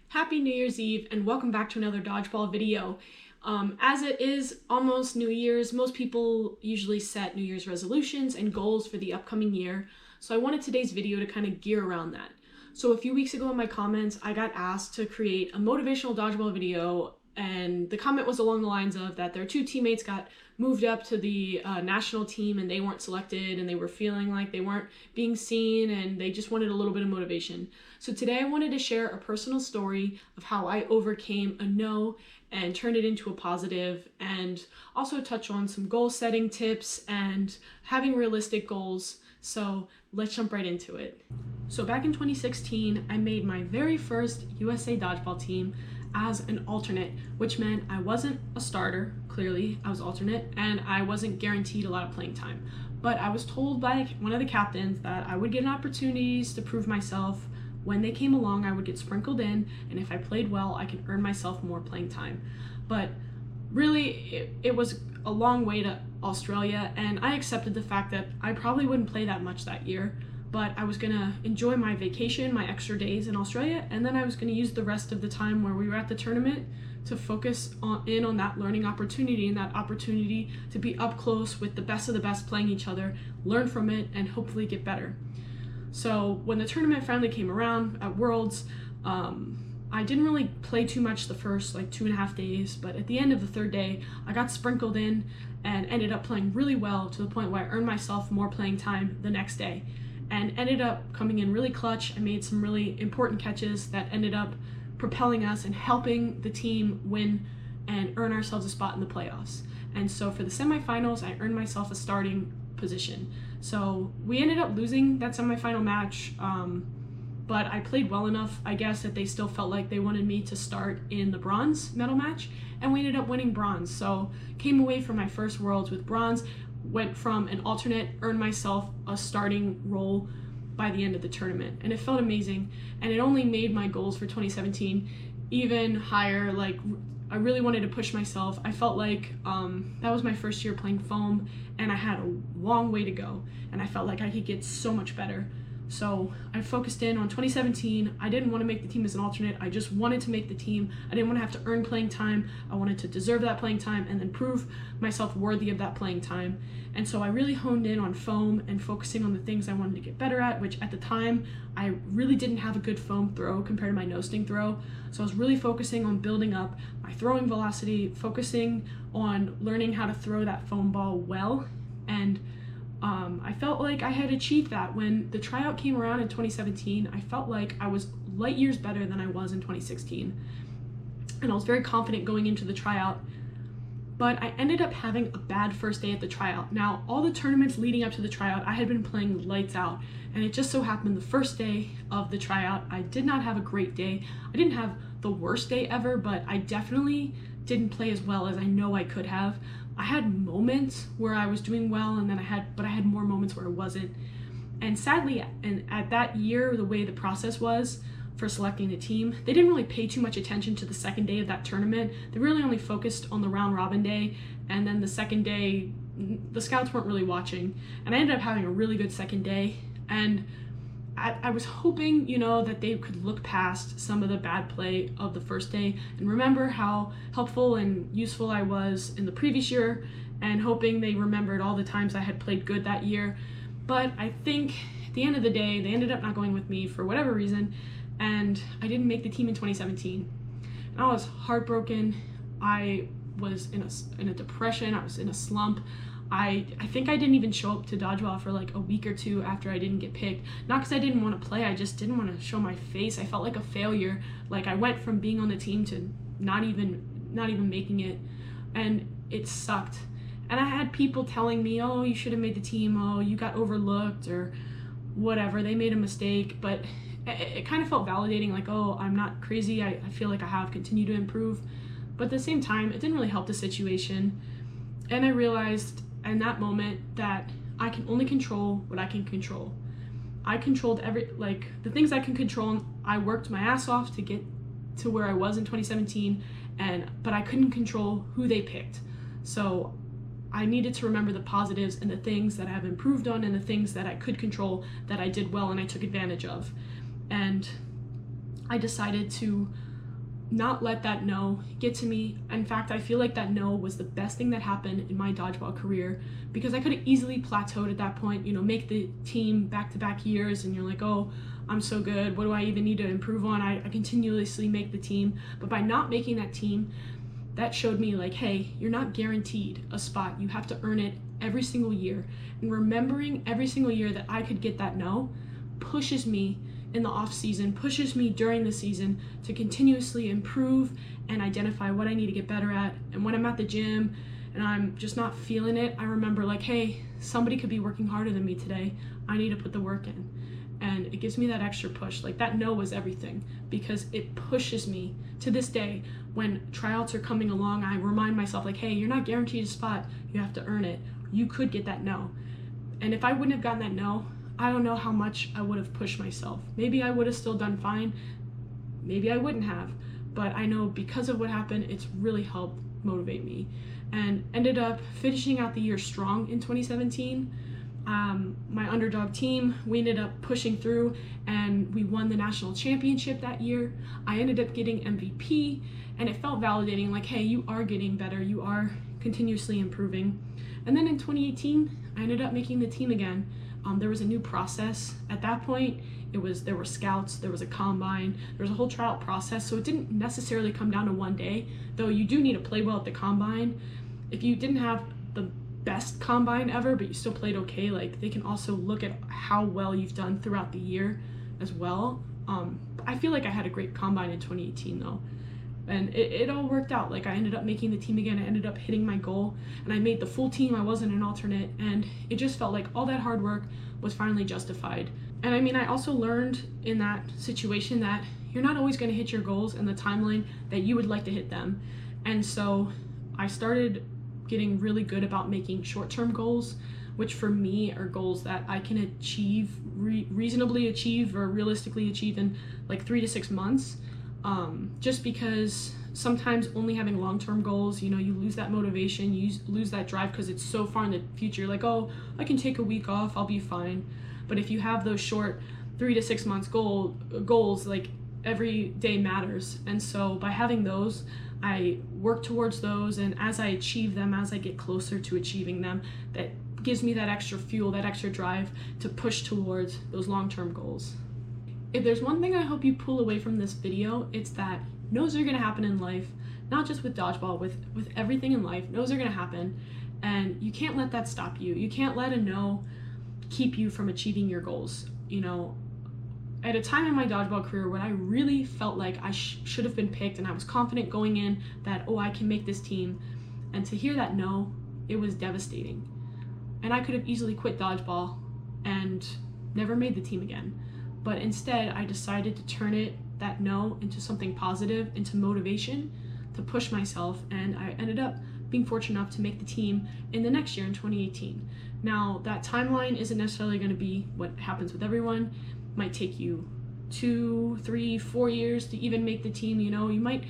Happy New Year's Eve and welcome back to another Dodgeball video. As it is almost New Year's, most people usually set New Year's resolutions and goals for the upcoming year. So I wanted today's video to kind of gear around that. So a few weeks ago in my comments, I got asked to create a motivational Dodgeball video, and the comment was along the lines of that their two teammates got moved up to the national team and they weren't selected, and they were feeling like they weren't being seen and they just wanted a little bit of motivation. So today I wanted to share a personal story of how I overcame a no and turned it into a positive, and also touch on some goal setting tips and having realistic goals. So let's jump right into it. So back in 2016, I made my very first USA Dodgeball team as an alternate, which meant I wasn't a starter, clearly I was alternate, and I wasn't guaranteed a lot of playing time. But I was told by one of the captains that I would get opportunities to prove myself. When they came along, I would get sprinkled in, and if I played well, I could earn myself more playing time. But really, it was a long way to Australia, and I accepted the fact that I probably wouldn't play that much that year, but I was gonna enjoy my vacation, my extra days in Australia, and then I was gonna use the rest of the time where we were at the tournament to focus on that learning opportunity, and that opportunity to be up close with the best of the best playing each other, learn from it, and hopefully get better. So when the tournament finally came around at Worlds, I didn't really play too much the first 2.5 days, but at the end of the third day, I got sprinkled in and ended up playing really well to the point where I earned myself more playing time the next day, and ended up coming in really clutch. I made some really important catches that ended up propelling us and helping the team win and earn ourselves a spot in the playoffs. And so for the semifinals, I earned myself a starting position. So we ended up losing that semifinal match, but I played well enough, I guess, that they still felt like they wanted me to start in the bronze medal match, and we ended up winning bronze. So came away from my first Worlds with bronze, went from an alternate, earned myself a starting role by the end of the tournament, and it felt amazing, and it only made my goals for 2017 even higher. I really wanted to push myself. I felt like that was my first year playing foam, and I had a long way to go, and I felt like I could get so much better. So I focused in on 2017. I didn't want to make the team as an alternate. I just wanted to make the team. I didn't want to have to earn playing time. I wanted to deserve that playing time and then prove myself worthy of that playing time. And so I really honed in on foam and focusing on the things I wanted to get better at, which at the time, I really didn't have a good foam throw compared to my no-sting throw. So I was really focusing on building up my throwing velocity, focusing on learning how to throw that foam ball well, and I felt like I had achieved that. When the tryout came around in 2017, I felt like I was light years better than I was in 2016. And I was very confident going into the tryout, but I ended up having a bad first day at the tryout. Now, all the tournaments leading up to the tryout, I had been playing lights out, and it just so happened the first day of the tryout, I did not have a great day. I didn't have the worst day ever, but I definitely didn't play as well as I know I could have. I had moments where I was doing well, and then I had more moments where I wasn't. And sadly, and at that year, the way the process was for selecting the team, they didn't really pay too much attention to the second day of that tournament. They really only focused on the round robin day, and then the second day, the scouts weren't really watching. And I ended up having a really good second day, and I was hoping, that they could look past some of the bad play of the first day and remember how helpful and useful I was in the previous year, and hoping they remembered all the times I had played good that year. But I think at the end of the day, they ended up not going with me for whatever reason, and I didn't make the team in 2017. And I was heartbroken. I was in a depression. I was in a slump. I think I didn't even show up to Dodgeball for a week or two after I didn't get picked. Not because I didn't want to play, I just didn't want to show my face. I felt like a failure. I went from being on the team to not even making it, and it sucked. And I had people telling me, oh, you should have made the team, oh, you got overlooked, or whatever, they made a mistake. But it kind of felt validating, oh, I'm not crazy, I feel like I have continued to improve. But at the same time, it didn't really help the situation. And I realized in that moment that I can only control what I can control. I controlled the things I can control, and I worked my ass off to get to where I was in 2017, but I couldn't control who they picked. So I needed to remember the positives and the things that I have improved on, and the things that I could control that I did well and I took advantage of. And I decided to not let that no get to me. In fact, I feel like that no was the best thing that happened in my dodgeball career, because I could have easily plateaued at that point, make the team back-to-back years, and you're like, oh, I'm so good, what do I even need to improve on? I continuously make the team. But by not making that team, that showed me like, hey, you're not guaranteed a spot. You have to earn it every single year. And remembering every single year that I could get that no pushes me in the off season, pushes me during the season to continuously improve and identify what I need to get better at. And when I'm at the gym and I'm just not feeling it, I remember like, hey, somebody could be working harder than me today. I need to put the work in. And it gives me that extra push. Like, that no was everything, because it pushes me to this day. When tryouts are coming along, I remind myself like, hey, you're not guaranteed a spot. You have to earn it. You could get that no. And if I wouldn't have gotten that no, I don't know how much I would have pushed myself. Maybe I would have still done fine. Maybe I wouldn't have. But I know because of what happened, it's really helped motivate me. And ended up finishing out the year strong in 2017. My underdog team, we ended up pushing through and we won the national championship that year. I ended up getting MVP, and it felt validating, like, hey, you are getting better, you are continuously improving. And then in 2018, I ended up making the team again. There was a new process. At that point, there were scouts, there was a combine, there was a whole tryout process, so it didn't necessarily come down to one day, though you do need to play well at the combine. If you didn't have the best combine ever, but you still played okay, like, they can also look at how well you've done throughout the year as well. I feel like I had a great combine in 2018 though, and it all worked out. Like, I ended up making the team again, I ended up hitting my goal, and I made the full team. I wasn't an alternate, and it just felt like all that hard work was finally justified. And I mean, I also learned in that situation that you're not always going to hit your goals in the timeline that you would like to hit them. And so I started getting really good about making short-term goals, which for me are goals that I can achieve, reasonably achieve or realistically achieve in like 3 to 6 months. Just because sometimes only having long-term goals, you lose that motivation, you lose that drive because it's so far in the future. You're like, oh, I can take a week off, I'll be fine. But if you have those short 3 to 6 months goals, like, every day matters. And so by having those, I work towards those, and as I achieve them, as I get closer to achieving them, that gives me that extra fuel, that extra drive to push towards those long-term goals. If there's one thing I hope you pull away from this video, it's that no's are gonna happen in life, not just with dodgeball, with everything in life. No's are gonna happen, and you can't let that stop you. You can't let a no keep you from achieving your goals. At a time in my dodgeball career when I really felt like I should have been picked, and I was confident going in that, oh, I can make this team, and to hear that no, it was devastating. And I could have easily quit dodgeball and never made the team again. But instead, I decided to turn that no into something positive, into motivation to push myself, and I ended up being fortunate enough to make the team in the next year, in 2018. Now, that timeline isn't necessarily going to be what happens with everyone. It might take you 2, 3, 4 years to even make the team. You might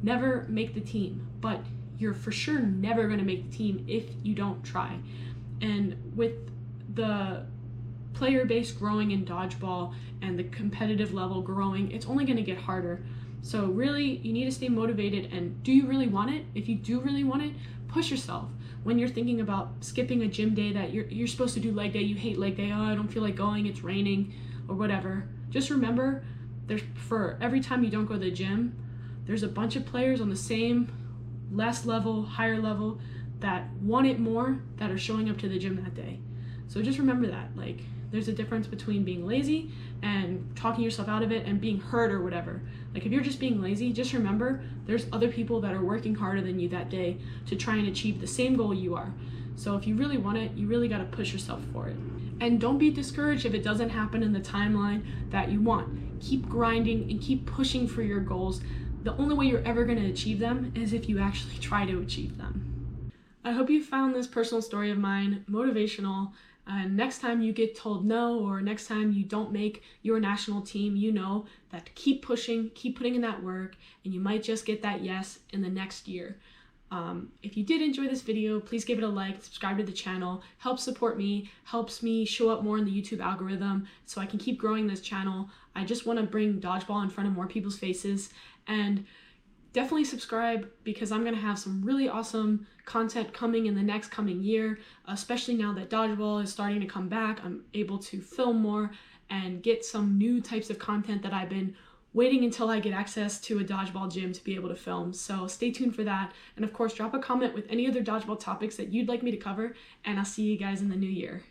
never make the team, but you're for sure never going to make the team if you don't try. And with the player base growing in dodgeball and the competitive level growing, it's only going to get harder. So really, you need to stay motivated. And do you really want it? If you do really want it, push yourself. When you're thinking about skipping a gym day that you're supposed to do leg day, you hate leg day, oh, I don't feel like going, it's raining, or whatever, just remember, for every time you don't go to the gym, there's a bunch of players on the same, less level, higher level, that want it more, that are showing up to the gym that day. So just remember that, like, there's a difference between being lazy and talking yourself out of it and being hurt or whatever. Like, if you're just being lazy, just remember there's other people that are working harder than you that day to try and achieve the same goal you are. So if you really want it, you really got to push yourself for it. And don't be discouraged if it doesn't happen in the timeline that you want. Keep grinding and keep pushing for your goals. The only way you're ever going to achieve them is if you actually try to achieve them. I hope you found this personal story of mine motivational. And next time you get told no, or next time you don't make your national team, you know that to keep pushing, keep putting in that work, and you might just get that yes in the next year. If you did enjoy this video, please give it a like, subscribe to the channel, helps support me, helps me show up more in the YouTube algorithm so I can keep growing this channel. I just want to bring dodgeball in front of more people's faces, and definitely subscribe because I'm going to have some really awesome content coming in the next coming year, especially now that Dodgeball is starting to come back. I'm able to film more and get some new types of content that I've been waiting until I get access to a Dodgeball gym to be able to film. So stay tuned for that. And of course, drop a comment with any other Dodgeball topics that you'd like me to cover, and I'll see you guys in the new year.